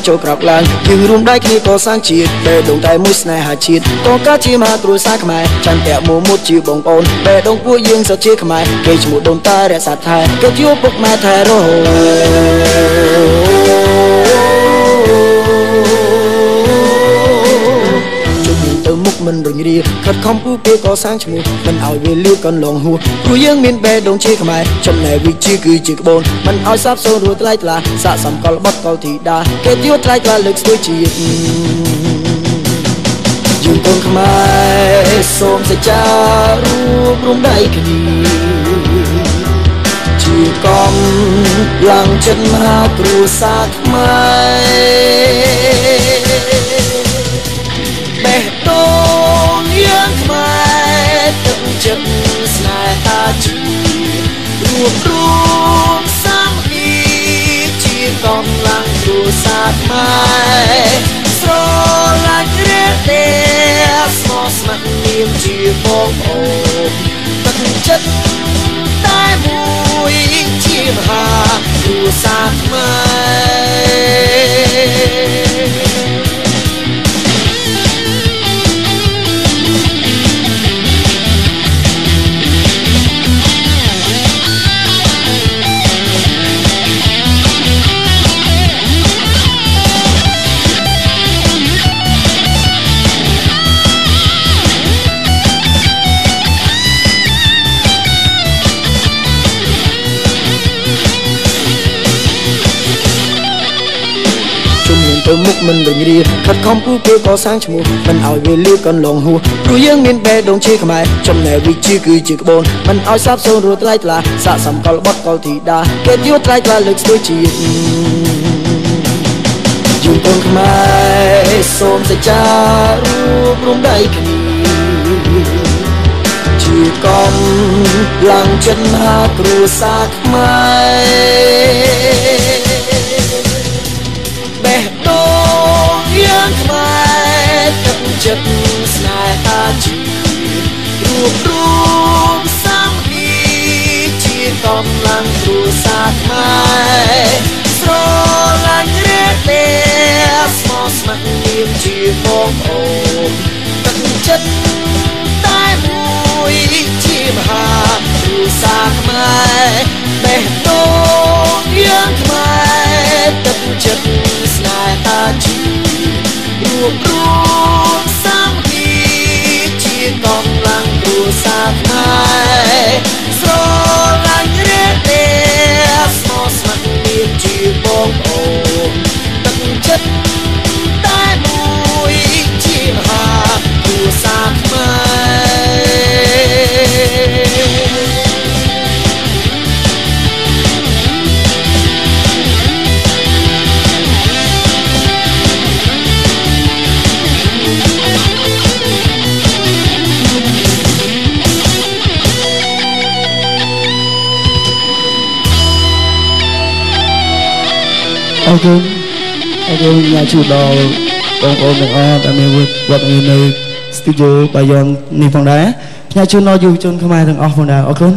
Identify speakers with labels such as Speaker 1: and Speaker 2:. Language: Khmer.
Speaker 1: ចូលក្រោកឡើងយើងរួមដៃគ្នាកសាងជាតិបេះដូងតែមួយស្នេហាជាតិក៏កើតជាមហាគ្រួសារខ្មែរចន្ទៈមោមុតជាបងប្អូនបេះដូងពួកយើងសុទ្ធជាខ្មែរគេឈ្មោះដូនតារក្សាថែគេជួបពុកម៉ែថែរហូតទៅមុខមិនរញរាខិតខំពុះគេក៏សាងឈ្មោះមិនឲ្យវាលៀកកន្លងហួសព្រោះយើងមានបេះដូងជាខ្មែរចំណែកវិជាគឺជាក្បូនមិនឲ្យសាបសូន្យរួចថ្លៃថ្លាស័ក្តិសមកលបុត្រកលធីតាគេទាវថ្លៃថ្លាលើកស្ទួយជាតិយើងកូនខ្មែរសូមសច្ចារួបរំដៃគ្នាជាកំឡើងចិត្តមហាគ្រួសារខ្មែរបេះដូងយើងខ្មែរទឹកចិត្តស្នេហាជារួបរមសាមគ្គីជាកំឡើងគ្រួសារខ្មែរស្រឡាញ់រេទេស្មោះស្ម័គ្រនាមជាបងប្អូនទឹកចិត្តតែមួយជាមហាគ្រួសារខ្មែរទៅមុខមិនរញរាខិតខំពុះគេក៏សាងឈ្មោះមិនឲ្យវាលៀកកន្លងហួសព្រោះយើងមានបេះដូងជាខ្មែរចំណែកវិជាគឺជាក្បូនមិនឲ្យសាបសូន្យរួចថ្លៃថ្លាស័ក្តិសមកលបុត្រកលធីតាគេទាវថ្លៃថ្លាលើកស្ទួយជាតិយើងកូនខ្មែរសូមសច្ចារួបរំដៃគ្នាជាកំឡើងចិត្តមហាគ្រួសារខ្មែរបេះដូងយើងខ្មែរទឹកចិត្តស្នេហាជារួបរមសាមគ្គីជាកំឡើងគ្រួសារខ្មែរស្រឡាញ់រេទេស្មោះស្ម័គ្រនាមជាបងប្អូនទឹកចិត្តតែមួយជាមហាគ្រួសារខ្មែរបេះដូងយើងខ្មែរទឹកចិត្តស្នេហាជារួបរមសាមគ្គីជាកំឡើងគ្រួសារខ្មែរស្រឡាញ់រេទេស្មោះស្ម័គ្រនាមជាបងប្អូនទឹកចិត្តតែមួយជាមហាគ្រួសារខ្មែរ
Speaker 2: អរគុណញ៉ាំជួបដល់បងប្អូនទាំងអស់ដែលមានវត្តមាននៅស្ទូឌីយោបាយ័ននេះផងដែរផ្ញើជូនដល់យុវជនខ្មែរទាំងអស់ផងដែរអរគុណ